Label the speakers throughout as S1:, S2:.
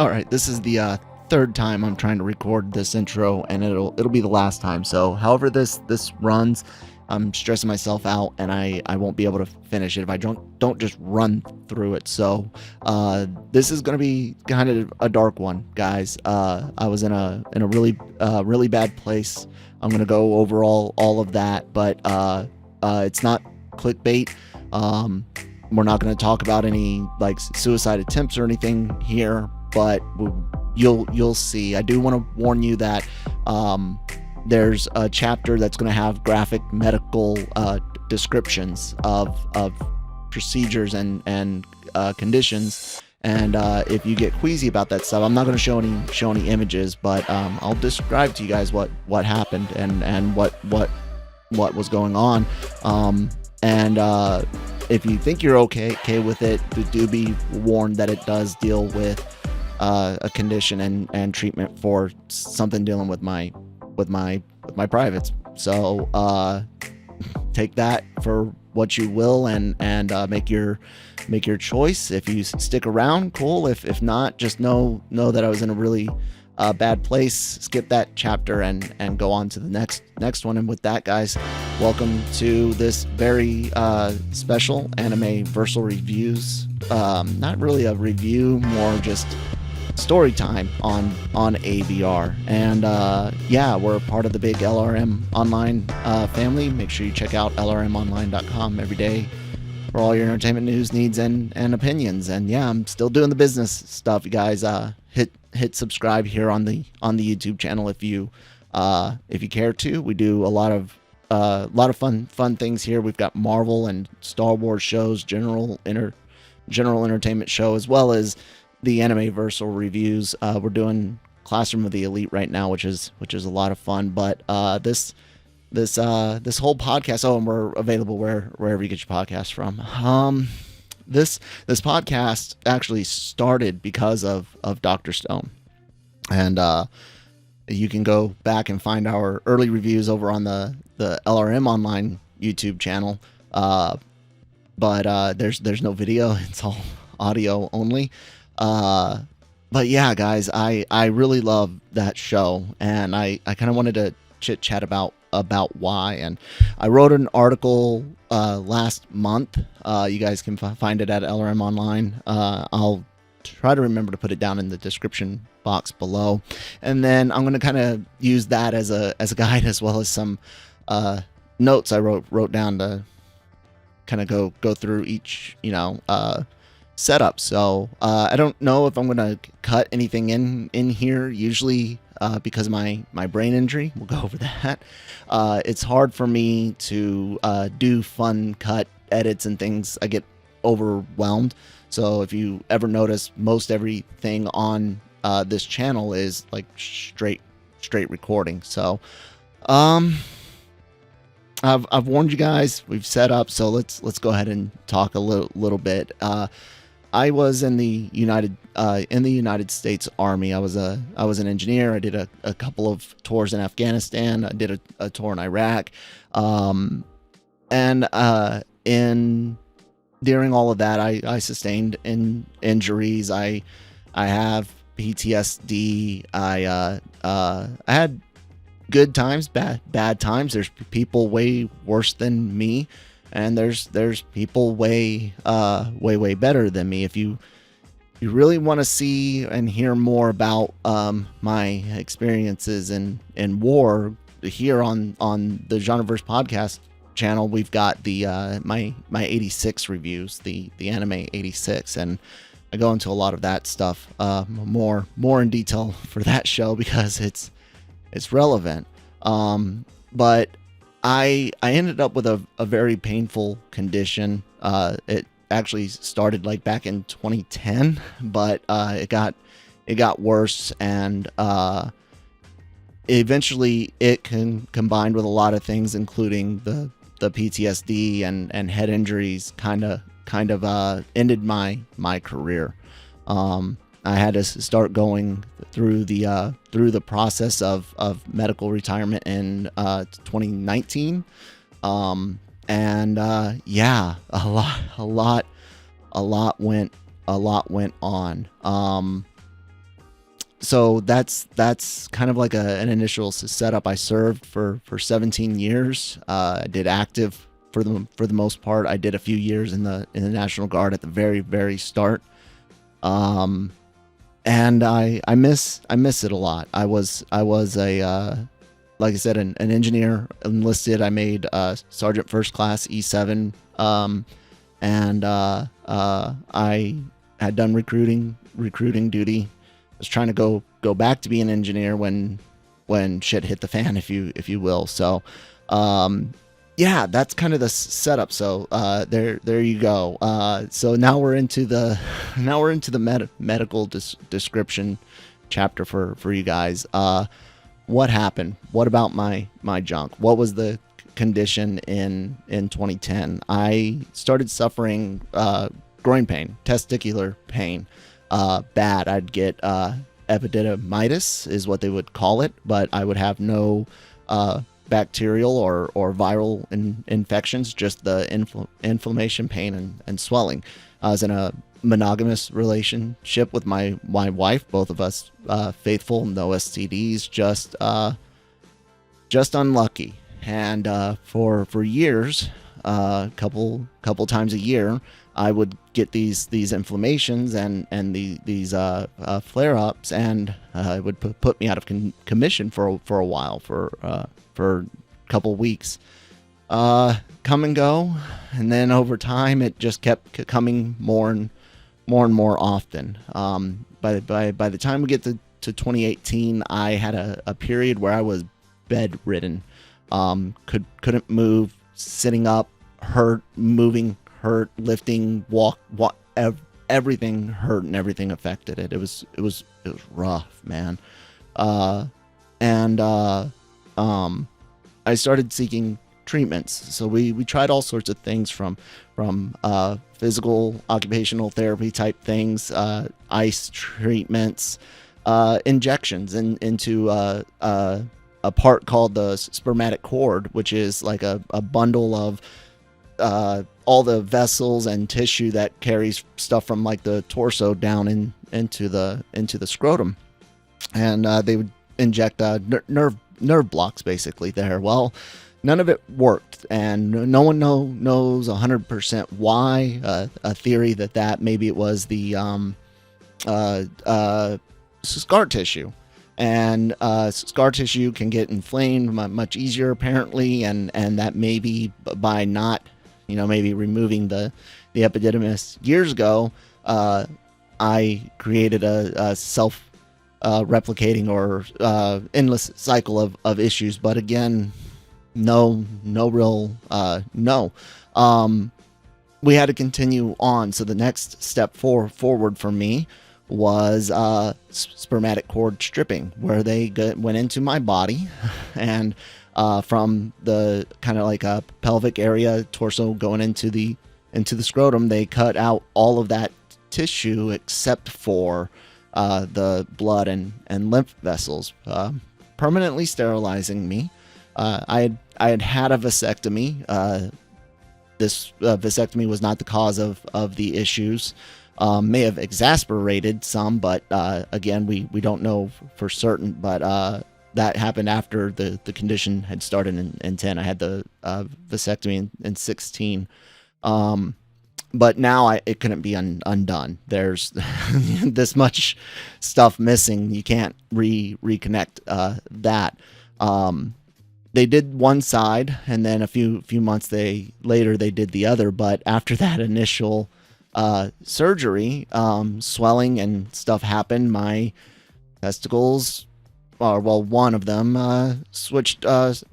S1: All right, this is the third time I'm trying to record this intro, and it'll be the last time. So, however this runs, I'm stressing myself out, and I won't be able to finish it if I don't just run through it. So, this is gonna be kind of a dark one, guys. I was in a really bad place. I'm gonna go over all of that, but it's not clickbait. We're not going to talk about any like suicide attempts or anything here, but you'll see. I do want to warn you that there's a chapter that's going to have graphic medical descriptions of procedures and conditions. And if you get queasy about that stuff, I'm not going to show any images, but I'll describe to you guys what happened and what was going on. If you think you're okay with it, do be warned that it does deal with a condition and treatment for something dealing with my privates. So take that for what you will, and make your choice. If you stick around, cool. If not, just know that I was in a really bad place. Skip that chapter and go on to the next one. And with that, guys, welcome to this very special Anime-Versal reviews. Not really a review, more just story time on AVR. And yeah, we're a part of the big LRM Online family. Make sure you check out lrmonline.com every day for all your entertainment news, needs, and opinions. And yeah, I'm still doing the business stuff, you guys. Hit subscribe here on the YouTube channel if you care to. We do a lot of fun things here. We've got Marvel and Star Wars shows, general entertainment show, as well as the Anime-Versal reviews. We're doing Classroom of the Elite right now, which is a lot of fun. But this whole podcast. Oh, and we're available wherever you get your podcasts from. This podcast actually started because of Dr. Stone, and you can go back and find our early reviews over on the LRM Online YouTube channel. But there's no video; it's all audio only. But yeah, guys, I really love that show, and I kind of wanted to chit chat about why. And I wrote an article last month. You guys can find it at LRM Online. I'll try to remember to put it down in the description box below, and then I'm going to kind of use that as a guide, as well as some notes I wrote down to kind of go through each setup. So I don't know if I'm going to cut anything in here. Usually because of my brain injury, we'll go over that. It's hard for me to do fun cut edits and things. I get overwhelmed. So if you ever notice, most everything on this channel is like straight recording. So I've warned you guys. We've set up. So let's go ahead and talk a little bit. I was in the United States Army. I was an engineer. I did a couple of tours in Afghanistan. I did a tour in Iraq, and during all of that, I sustained injuries. I have PTSD. I had good times, bad times. There's people way worse than me, and there's people way better than me. If you really want to see and hear more about my experiences in war, here on the GenreVerse podcast channel, we've got the my 86 reviews, the anime 86, and I go into a lot of that stuff more in detail for that show because it's relevant. But I ended up with a very painful condition. It actually started like back in 2010, but it got worse, and eventually it combined with a lot of things, including the PTSD and head injuries, kind of ended my career. I had to start going through the process of medical retirement in 2019. Yeah, a lot went on. so that's kind of like an initial setup. I served for 17 years. I did active for the most part. I did a few years in the National Guard at the very start. And I miss it a lot. I was a like I said, an engineer enlisted. I made Sergeant First Class E7, and I had done recruiting duty. I was trying to go back to be an engineer when shit hit the fan, if you will. So, yeah, that's kind of the setup. So there you go. So now we're into the medical description chapter for you guys. What happened? What about my junk? What was the condition in 2010? I started suffering groin pain, testicular pain. Bad. I'd get epididymitis is what they would call it, but I would have no bacterial or viral infections, just the inflammation, pain, and swelling. I was in a monogamous relationship with my wife, both of us faithful, no STDs, just unlucky. And for years, couple times a year, I would get these inflammations and these flare-ups, and it would put me out of commission for a while, for a couple weeks. Come and go, and then over time it just kept coming more and more often. By the time we get to 2018, I had a period where I was bedridden. Couldn't move, sitting up hurt, moving hurt, lifting, walk, everything hurt and everything affected it. It was rough, man. I started seeking treatments. So we tried all sorts of things from physical, occupational therapy type things, ice treatments, injections into a part called the spermatic cord, which is like a bundle of all the vessels and tissue that carries stuff from like the torso down into the scrotum, and they would inject nerve blocks basically there. Well, none of it worked, and no one knows 100% why. A theory that maybe it was the scar tissue, and scar tissue can get inflamed much easier apparently, and that maybe by not maybe removing the epididymis years ago, I created a self replicating or endless cycle of issues. But again, no real no. We had to continue on. So the next step forward for me was spermatic cord stripping, where they went into my body and from the kind of like a pelvic area, torso going into the scrotum, they cut out all of that tissue except for the blood and lymph vessels, permanently sterilizing me. I had a vasectomy. This vasectomy was not the cause of the issues. May have exacerbated some, but again, we don't know for certain. But that happened after the condition had started in 10. I had the vasectomy in 16. But now it couldn't be undone. There's this much stuff missing. You can't reconnect that. They did one side, and then a few months later they did the other. But after that initial surgery, swelling and stuff happened. My testicles, one of them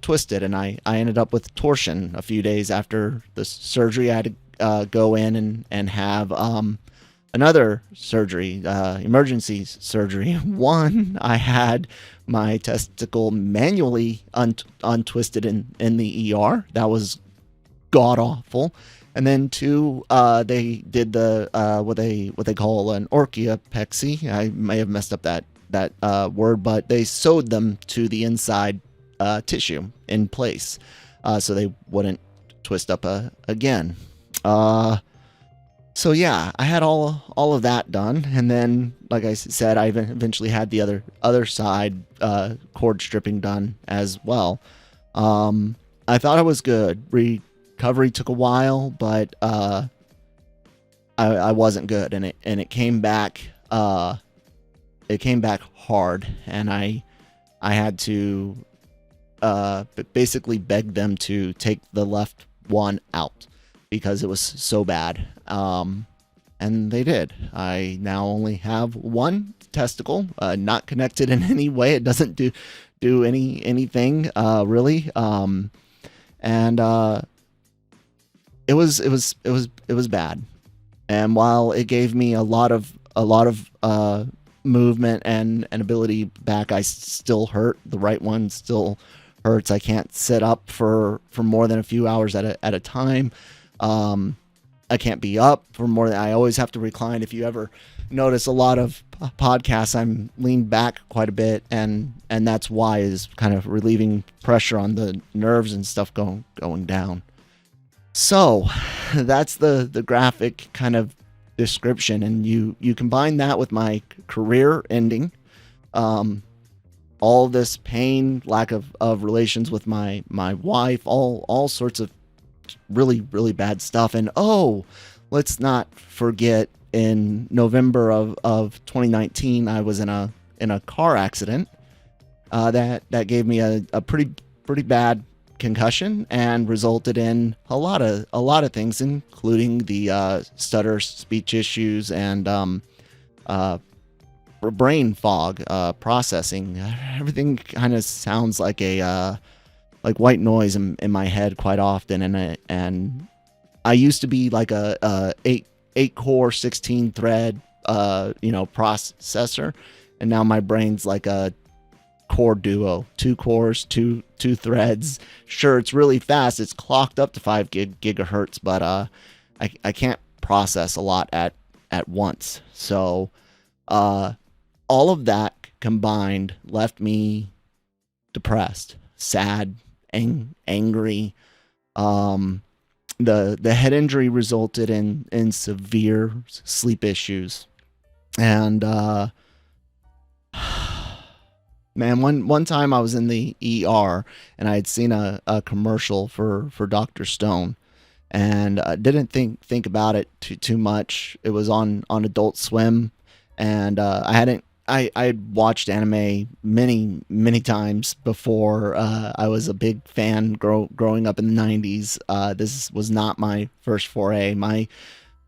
S1: twisted, and I ended up with torsion a few days after the surgery. I had to go in and have another surgery, emergency surgery. One, I had my testicle manually untwisted in the ER. That was god awful. And then two, they did the what they call an orchiopexy. I may have messed up that word, but they sewed them to the inside tissue in place, so they wouldn't twist up again. So yeah, I had all of that done, and then, like I said, I eventually had the other side cord stripping done as well. I thought I was good. Recovery took a while, but I wasn't good, and it came back. It came back hard, and I had to basically beg them to take the left one out because it was so bad. And they did. I now only have one testicle, not connected in any way. It doesn't do anything really. And it was bad. And while it gave me a lot of movement and ability back, I still hurt. The right one still hurts. I can't sit up for more than a few hours at a time. I can't be up for more than, I always have to recline. If you ever notice a lot of podcasts, I'm leaned back quite a bit, and that's why, is kind of relieving pressure on the nerves and stuff going down. So that's the graphic kind of description, and you combine that with my career ending, all this pain, lack of relations with my wife, all sorts of really bad stuff. And let's not forget, in November of 2019, I was in a car accident that gave me a pretty bad concussion and resulted in a lot of things, including the stutter, speech issues, and brain fog, processing. Everything kind of sounds like like white noise in my head quite often, and I used to be like a 8 core 16 thread processor, and now my brain's like a core duo, 2 cores, two threads. Sure, it's really fast. It's clocked up to 5 gigahertz, but I can't process a lot at once. So all of that combined left me depressed, sad, angry. The head injury resulted in severe sleep issues, and man, one time I was in the ER and I had seen a commercial for Dr. Stone, and didn't think about it too much. It was on Adult Swim, and I had watched anime many times before. I was a big fan growing up in the 90s. This was not my first foray.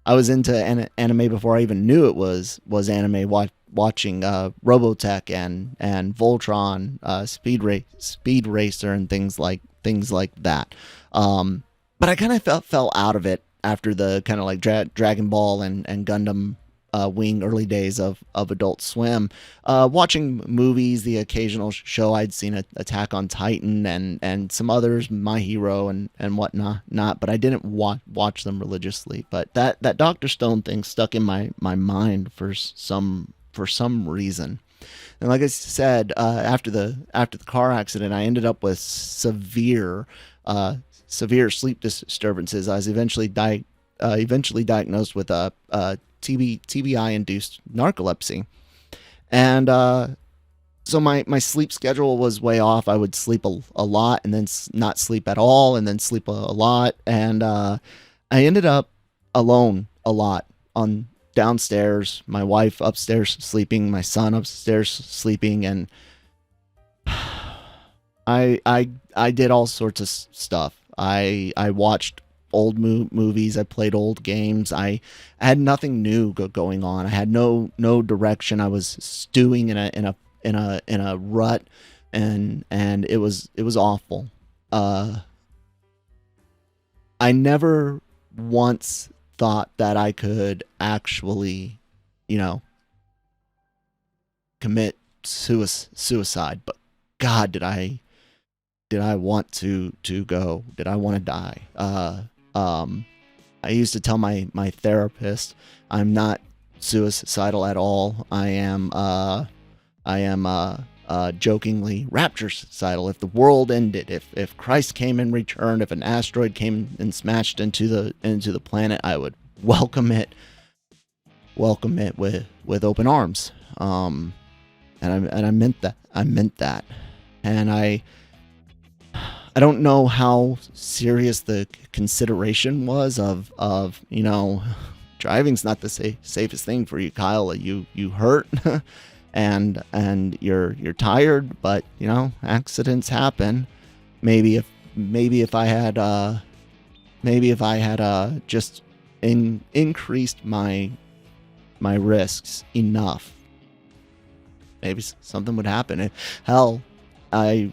S1: I was into anime before I even knew it was anime. Watching Robotech and Voltron, Speed Racer, and things like that. But I kind of fell out of it after the kind of like Dragon Ball and Gundam Wing early days of Adult Swim. Watching movies, the occasional show I'd seen, Attack on Titan and some others, My Hero and whatnot. But I didn't watch them religiously. But that Dr. Stone thing stuck in my mind for some reason. And like I said, after the car accident, I ended up with severe sleep disturbances. I was eventually diagnosed with a TBI-induced narcolepsy, and so my sleep schedule was way off. I would sleep a lot, and then not sleep at all, and then sleep a lot, and I ended up alone a lot on downstairs, my wife upstairs sleeping, my son upstairs sleeping, and I did all sorts of stuff. I watched old movies. I played old games. I had nothing new going on. I had no direction. I was stewing in a rut, and it was awful. I never once thought that I could actually, commit suicide, but God, did I want to go? Did I want to die? I used to tell my therapist I'm not suicidal at all. I am jokingly rapture-suicidal. If the world ended, if Christ came and returned, if an asteroid came and smashed into the planet, I would welcome it with open arms. And I meant that. And I don't know how serious the consideration was of driving's not the safest thing for you, Kyle. You hurt and you're tired, but accidents happen. Maybe if I had just increased my risks enough, maybe something would happen. Hell, I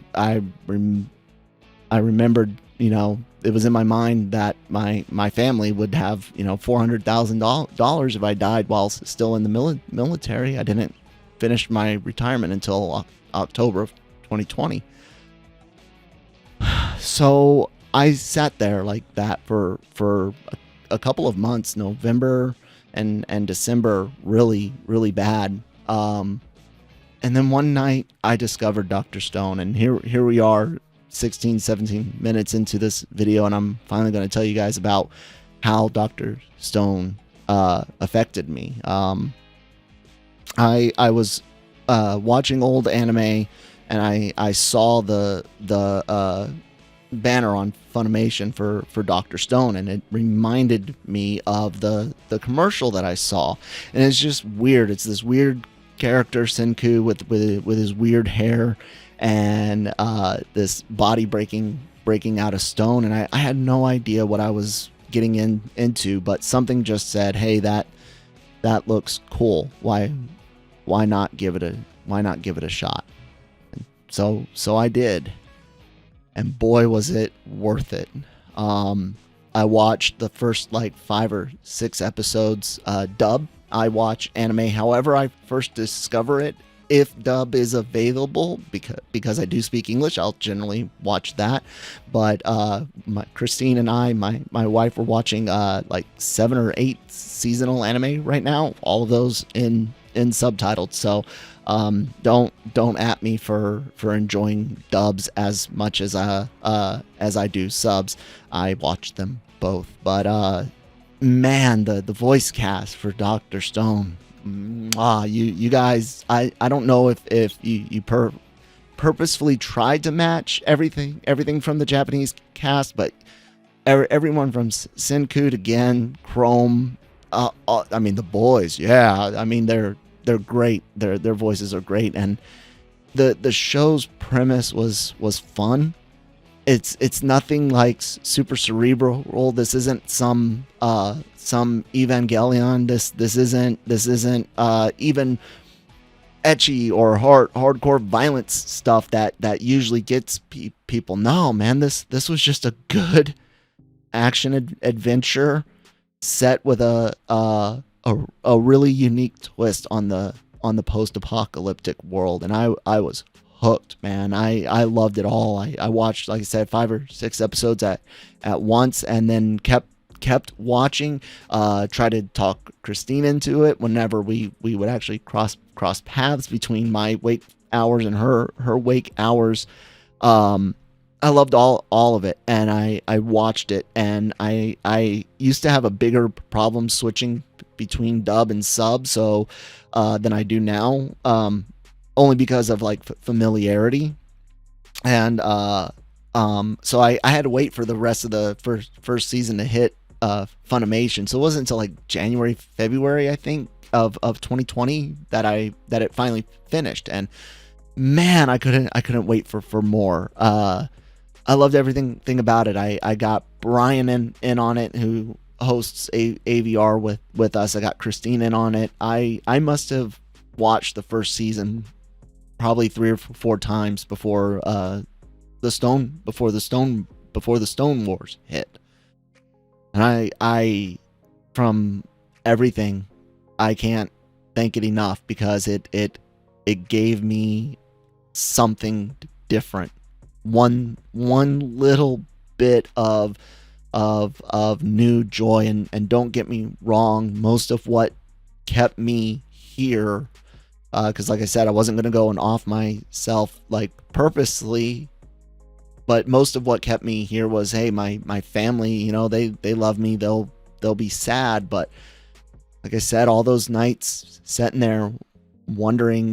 S1: remembered, it was in my mind that my family would have, $400,000 if I died while still in the military. I didn't finish my retirement until October of 2020. So I sat there like that for a couple of months, November and December, really, really bad. And then one night I discovered Dr. Stone, and here we are 16, 17 minutes into this video, and I'm finally going to tell you guys about how Dr. Stone affected me. I was watching old anime, and I saw the banner on Funimation for Dr. Stone, and it reminded me of the commercial that I saw. And it's just weird. It's this weird character, Senku, with his weird hair and this body breaking out of stone. And I had no idea what I was getting into, but something just said, hey, that looks cool. Why not give it a shot? And so I did. And boy, was it worth it. I watched the first 5 or 6 episodes dub. I watch anime however I first discover it. If dub is available, because I do speak English, I'll generally watch that. But Christine and I, my wife, were watching 7 or 8 seasonal anime right now. All of those in subtitled. So don't at me for enjoying dubs as much as I do subs. I watch them both. But man, the voice cast for Dr. Stone. You guys, I don't know if you purposefully tried to match everything from the Japanese cast, but everyone from Senku to Gen, Chrome, I mean the boys, yeah, I mean they're great. Their voices are great, and the show's premise was fun. It's nothing like super cerebral. This isn't some Evangelion. This isn't even ecchi or hardcore violence stuff that usually gets people. No, man, this was just a good action adventure set with a really unique twist on the post-apocalyptic world, and I was hooked, man. I loved it all. I watched, like I said, 5 or 6 episodes at once, and then kept watching. Try to talk Christine into it whenever we would actually cross paths between my wake hours and her wake hours. I loved all of it, and I watched it, and I used to have a bigger problem switching between dub and sub than I do now, only because of familiarity. And so I had to wait for the rest of the first season to hit Funimation. So it wasn't until January, February, I think, of 2020 that it finally finished. And man, I couldn't wait for more. I loved everything about it. I got Brian in on it, who hosts AVR with us. I got Christine in on it. I must have watched the first season probably 3 or 4 times before the Stone Wars hit. And I from everything, I can't thank it enough, because it gave me something different. One little bit of new joy, and don't get me wrong, most of what kept me here, because like I said, I wasn't going to go and off myself purposely, but most of what kept me here was, hey, my family, they love me. They'll they'll be sad, but like I said, all those nights sitting there wondering,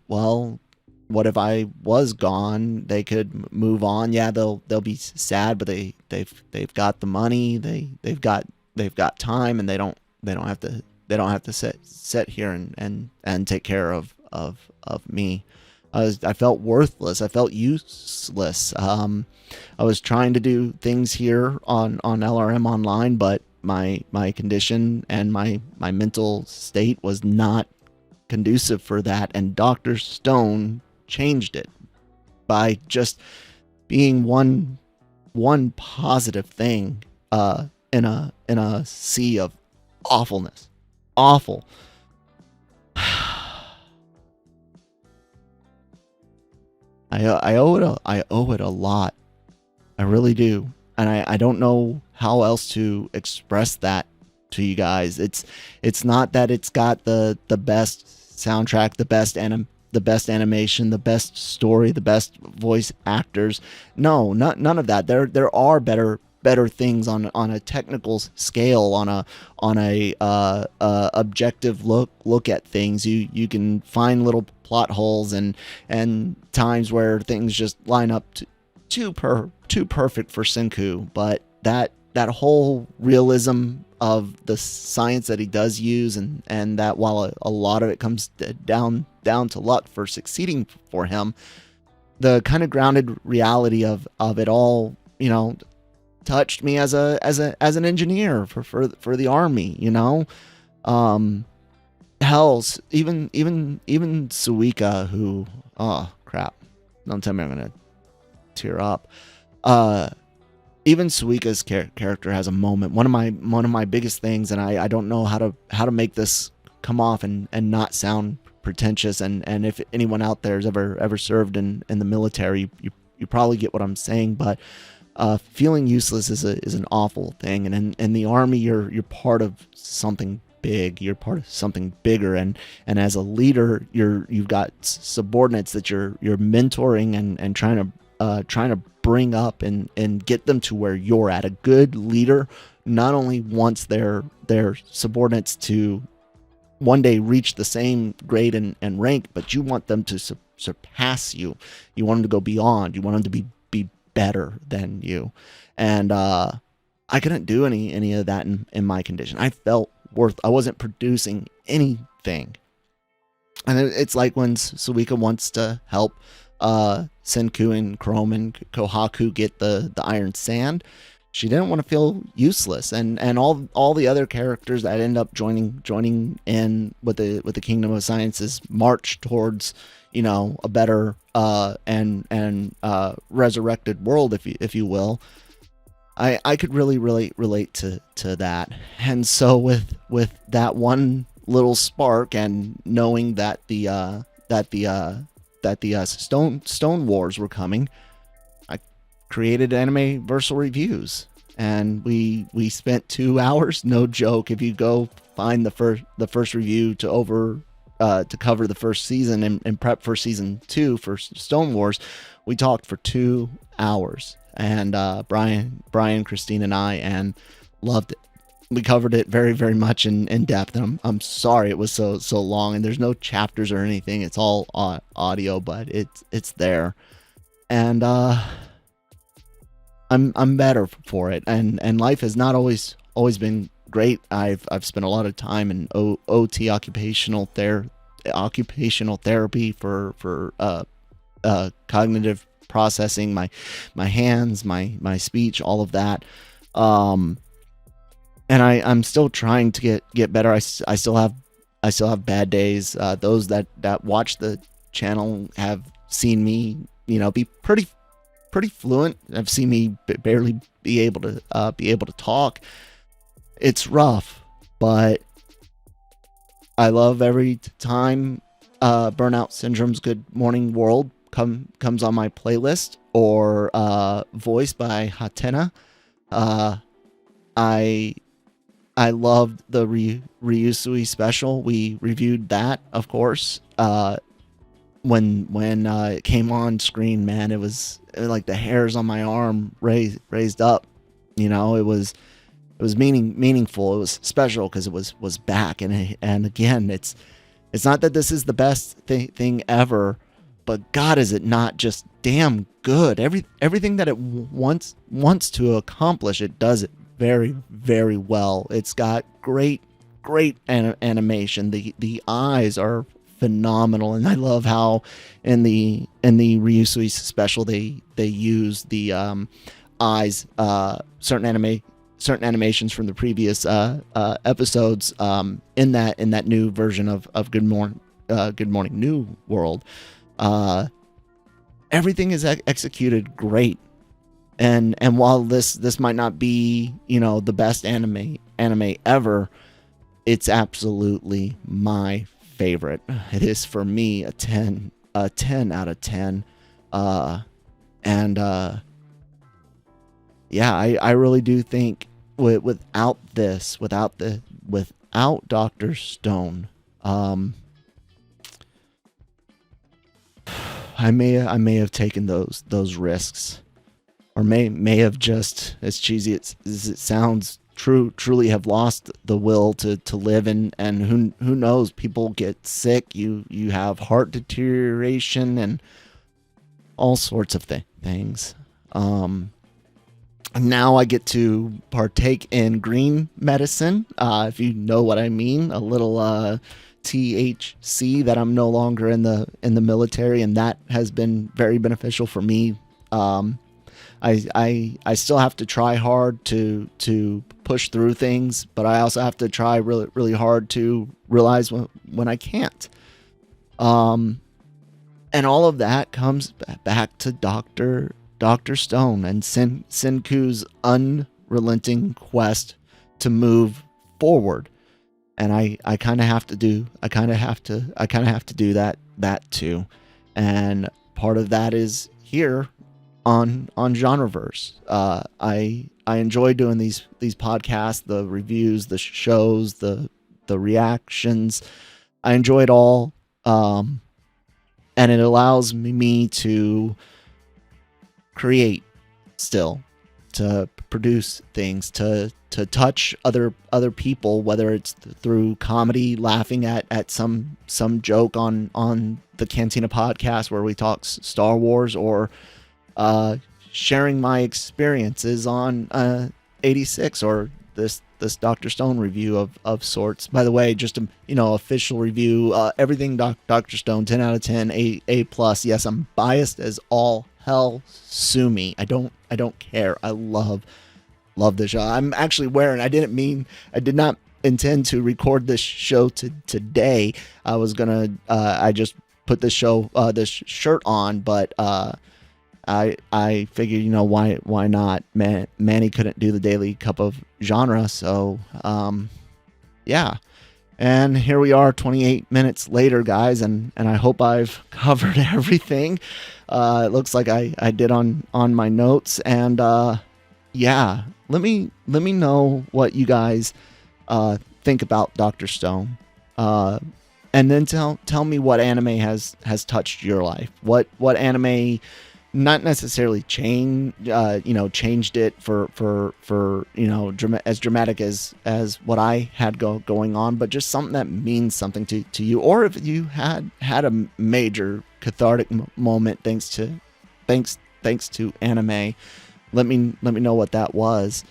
S1: well, what if I was gone? They could move on. Yeah, they'll be sad, but they've got the money, they've got time, and they don't have to sit here and take care of me. I felt worthless. I felt useless. I was trying to do things here on LRM Online, but my condition and my mental state was not conducive for that, and Dr. Stone changed it by just being one positive thing in a sea of awfulness. Awful. I owe it a lot. I really do. And I don't know how else to express that to you guys. It's not that it's got the best soundtrack, the best animation, the best story, the best voice actors. No, none of that. There are better things on a technical scale, on a objective look at things. You can find little plot holes and times where things just line up too perfect for Senku, but that whole realism of the science that he does use, and that while a lot of it comes down to luck for succeeding for him, the kind of grounded reality of it all, touched me as an engineer for the army, Hells, even Suika, who, oh crap, don't tell me I'm gonna tear up. Even Suika's character has a moment. One of my biggest things, and I don't know how to make this come off and not sound pretentious. And if anyone out there has ever served in the military, you probably get what I'm saying. But feeling useless is an awful thing. And in the army, you're part of something big. You're part of something bigger. And as a leader, you've got subordinates that you're mentoring and trying to bring up and get them to where you're at. A good leader not only wants their subordinates to one day reach the same grade and rank, but you want them to surpass you. You want them to go beyond. You want them to be better than you. And I couldn't do any of that in my condition. I felt I wasn't producing anything. And it's like when Suika wants to help Senku and Chrome and Kohaku get the iron sand. She didn't want to feel useless, and all the other characters that end up joining in with the Kingdom of Science's march towards a better and resurrected world, if you will. I could really relate to that, and so with that one little spark, and knowing that the Stone Wars were coming, I created Anime-Versal reviews, and we spent 2 hours, no joke. If you go find the first review to cover the first season and prep for season 2 for Stone Wars, we talked for 2 hours, and Brian, Christine, and I, and loved it. We covered it very, very much in depth, and I'm sorry it was so long, and there's no chapters or anything. It's all audio, but it's there, and I'm better for it, and life has not always been great. I've spent a lot of time in OT, occupational therapy for cognitive processing, my hands, my speech, all of that. And I'm still trying to get better. I still have bad days. Those that watch the channel have seen me, be pretty fluent. Have seen me barely be able to talk. It's rough, but I love every time Burnout Syndrome's Good Morning World comes on my playlist, or voiced by Hatena. I loved the Ryusui special. We reviewed that, of course. When it came on screen, man, it was like the hairs on my arm raised up. It was meaningful. It was special because it was back. And again, it's not that this is the best thing ever, but God, is it not just damn good? Everything that it wants to accomplish, it does it very, very well. It's got great animation. The eyes are phenomenal, and I love how in the Ryusui's special they use the eyes, certain animations from the previous episodes in that new version of Good Morning New World. Everything is executed great, and while this might not be the best anime ever, it's absolutely my favorite. It is for me a 10 out of 10. Yeah, I really do think without Dr. Stone, I may have taken those risks, or may have just, as cheesy as it sounds, truly have lost the will to live, and who knows, people get sick, you have heart deterioration and all sorts of things. Now I get to partake in green medicine, if you know what I mean, a little THC, that I'm no longer in the military, and that has been very beneficial for me. I still have to try hard to push through things, but I also have to try really, really hard to realize when I can't. And all of that comes back to Dr. Stone and Senku's unrelenting quest to move forward. And I kind of have to do that too. And part of that is here on GenreVerse. I enjoy doing these podcasts, the reviews, the shows, the reactions. I enjoy it all. And it allows me to create still, to produce things, to touch other people, whether it's through comedy, laughing at some joke on the Cantina Podcast where we talk Star Wars, or sharing my experiences on 86, or this Dr. Stone review of sorts. By the way, just a official review, everything Dr. Stone, 10 out of 10, A plus. Yes, I'm biased as all hell. Sue me. I don't care. I love this show. I'm actually wearing, I did not intend to record this show today. I was gonna I just put this shirt on, but I figured, why not? Manny couldn't do the daily cup of genre, so yeah. And here we are 28 minutes later, guys, and I hope I've covered everything. It looks like I did on my notes, and yeah, let me know what you guys think about Dr. Stone, and then tell me what anime has touched your life. What anime not necessarily changed it for as dramatic as what I had going on, but just something that means something to you, or if you had a major cathartic moment thanks to anime, let me know what that was.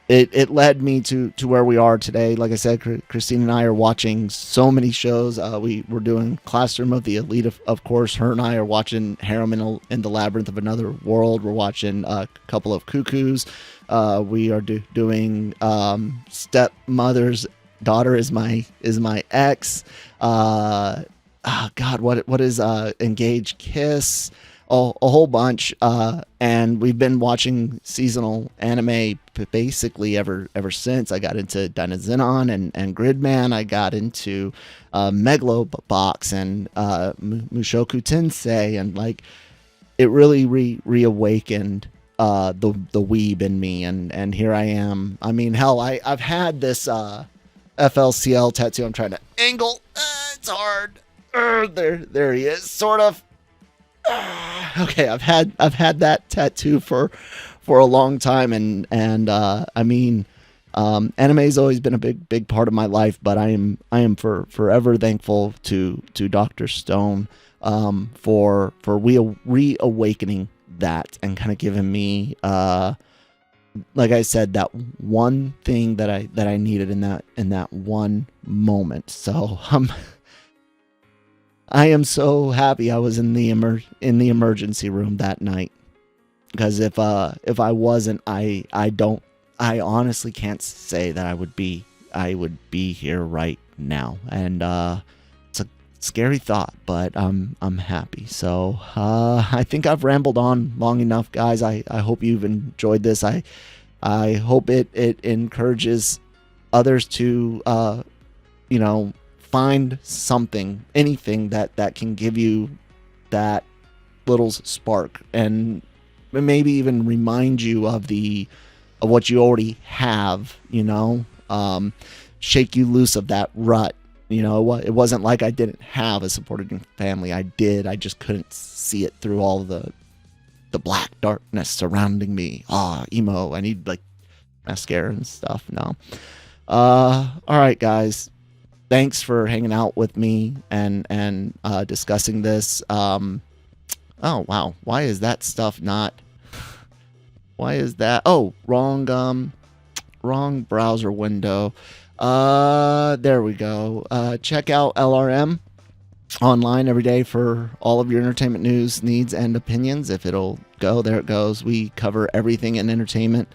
S1: It led me to where we are today. Like I said, Christine and I are watching so many shows. We're doing Classroom of the Elite, of course. Her and I are watching Harem in the Labyrinth of Another World. We're watching a couple of Cuckoos. We are doing Stepmother's Daughter is my ex. God, what is Engage Kiss? A whole bunch, and we've been watching seasonal anime basically ever since. I got into Dynazenon and Gridman. I got into Megalobox and Mushoku Tensei, and like it really reawakened the weeb in me, and here I am. I mean, hell, I've had this FLCL tattoo. I'm trying to angle. It's hard. There he is, sort of. Okay, I've had that tattoo for for a long time, and I mean, anime has always been a big part of my life, but I am forever thankful to Dr. Stone for reawakening that and kind of giving me like I said, that one thing that I needed in that one moment. So I am so happy I was in the emergency room that night, because if I wasn't, I honestly can't say that I would be here right now. And it's a scary thought, but I'm happy. So I think I've rambled on long enough, guys. I hope you've enjoyed this. I hope it encourages others to find something, anything that can give you that little spark, and maybe even remind you of what you already have, shake you loose of that rut. It wasn't like I didn't have a supporting family. I did. I just couldn't see it through all the black darkness surrounding me. Emo. I need like mascara and stuff. No. All right, guys. Thanks for hanging out with me and discussing this. Oh wow. Why is that stuff not? Why is that? Oh, wrong browser window. There we go. Check out LRM online every day for all of your entertainment news, needs, and opinions. If it'll go, there it goes. We cover everything in entertainment.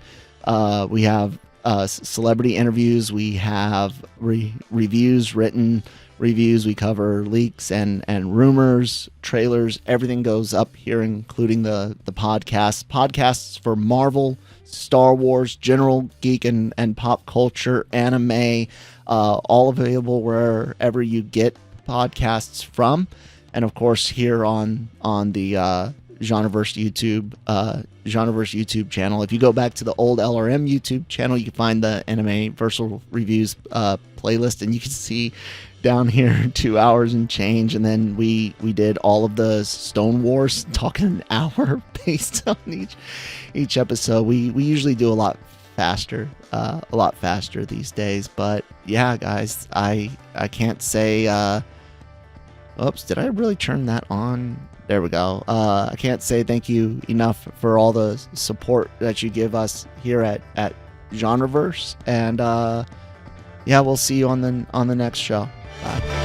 S1: We have celebrity interviews. We have reviews, written reviews. We cover leaks and rumors, trailers. Everything goes up here, including the podcasts for Marvel, Star Wars, general geek and pop culture, anime, all available wherever you get podcasts from. And of course here on the GenreVerse YouTube channel. If you go back to the old LRM YouTube channel, you can find the Anime-Versal reviews playlist, and you can see down here 2 hours and change. And then we did all of the Stone Wars, talking an hour based on each episode. We usually do a lot faster these days. But yeah, guys, I can't say oops, did I really turn that on? There we go. I can't say thank you enough for all the support that you give us here at GenreVerse. And yeah, we'll see you on the next show. Bye.